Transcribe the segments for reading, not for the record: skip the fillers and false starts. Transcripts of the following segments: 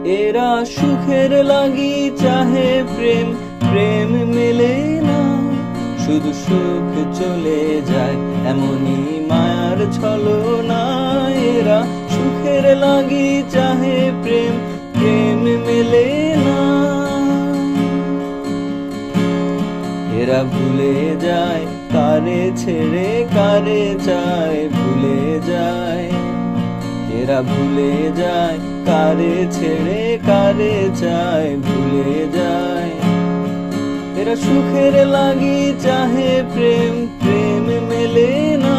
এরা সুখের লাগি চাহে প্রেম, প্রেম মেলে না, শুধু সুখ চলে যায় এমনই মায়ার ছলনা। এরা সুখের লাগি চাহে প্রেম, প্রেম মেলে না। এরা ভুলে যায় কারে ছেড়ে কারে চায়, ভুলে যায়। এরা ভুলে যায় কারে ছেড়ে কারে চায়, ভুলে যায়। এরা সুখের লাগি চাহে প্রেম, প্রেম মেলে না,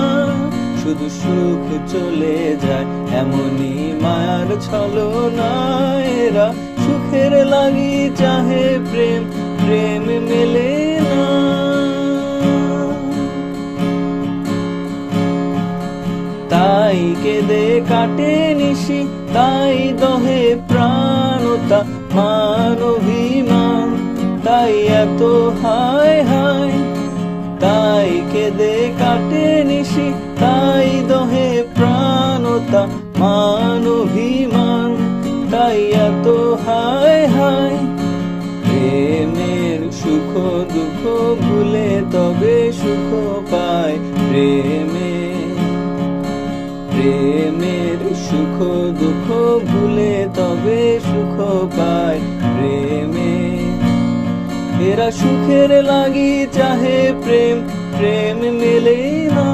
শুধু সুখ চলে যায় এমনই মায়ার ছলনা। এরা সুখের লাগি চাহে প্রেম, প্রেম মেলে না। তাই কেঁদে কাটে নিশি, তাই দহে প্রাণতা মান অভিমান, তাই এত হায় হায়। তাই কেঁদে কাটে নিশি, তাই দহে প্রাণতা মান অভিমান, তাই এত হায় হায়। প্রেমের সুখ দুঃখ ভুলে তবে সুখ পায় প্রেমে, প্রেমের সুখ দুঃখ ভুলে তবে সুখ পায় প্রেমে। এরা সুখের লাগি চাহে প্রেম, প্রেম মেলে না,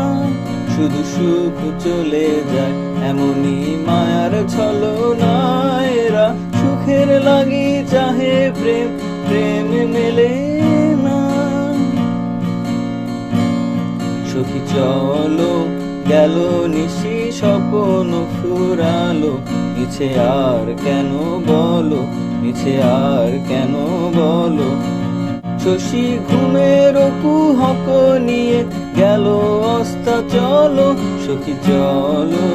শুধু সুখ চলে যায় এমনই মায়ার ছলনা। এরা সুখের লাগি চাহে প্রেম, প্রেম মেলে না। সখী চলো গেল নিশি স্বপ্ন ফুরালো, মিছে আর কেন বলো, মিছে আর কেন বলো। শশী ঘুমের কুহক নিয়ে গেল অস্তা চলো, সখী চলো।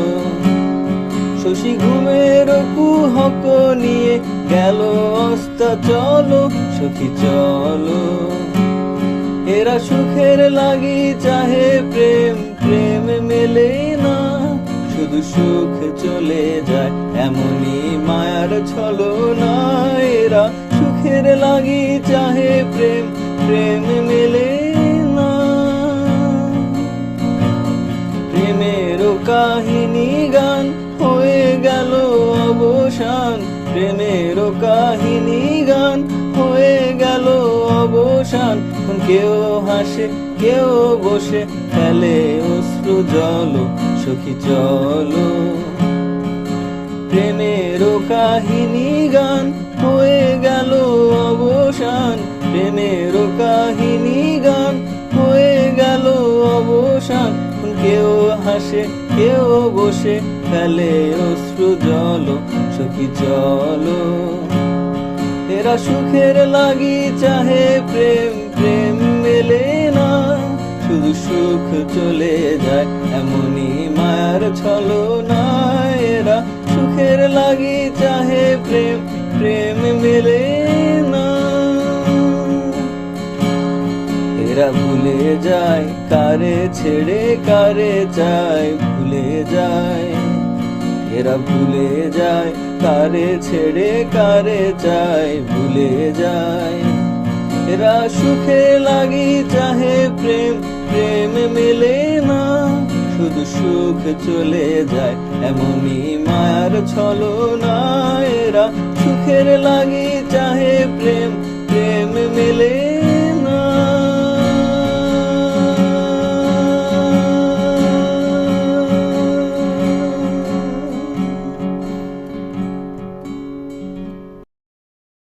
শশী ঘুমের কুহক নিয়ে গেল অস্তা চলো, সখী চলো। এরা সুখের লাগি চাহে প্রেম, প্রেম মেলে না, শুধু সুখ চলে যায় এমনই মায়ার ছলনা। এরা সুখের লাগি চাহে প্রেম, প্রেম মেলে না। প্রেমেরও কাহিনী গান হয়ে গেল অবসান, প্রেমেরও কাহিনী গান হয়ে গেল অবসান। কেউ হাসে কেউ বসে ফেলে অশ্রু জল, সখী চলো। প্রেমেরও কাহিনী গান হয়ে গেল অবসান, প্রেমেরও কাহিনী গান হয়ে গেল অবসান। কেউ হাসে কেউ বসে ফেলে অশ্রু জল, সখী চলো। এরা সুখের লাগি চাহে প্রেম, প্রেম মেলে না, শুধু সুখ চলে যায় এমনই মায়ার ছলনা। এরা সুখের লাগি চাহে প্রেম, প্রেম মেলে না। এরা ভুলে যায় কারে ছেড়ে কারে চায়, ভুলে যায়। এরা ভুলে যায় কারে ছেড়ে কারে চায়, ভুলে যায়। এরা সুখে লাগি চাহে প্রেম, প্রেম মেলে না, শুধু সুখ চলে যায় এমনই মায়ার ছলনা। এরা সুখের লাগি চাহে প্রেম, প্রেম মেলে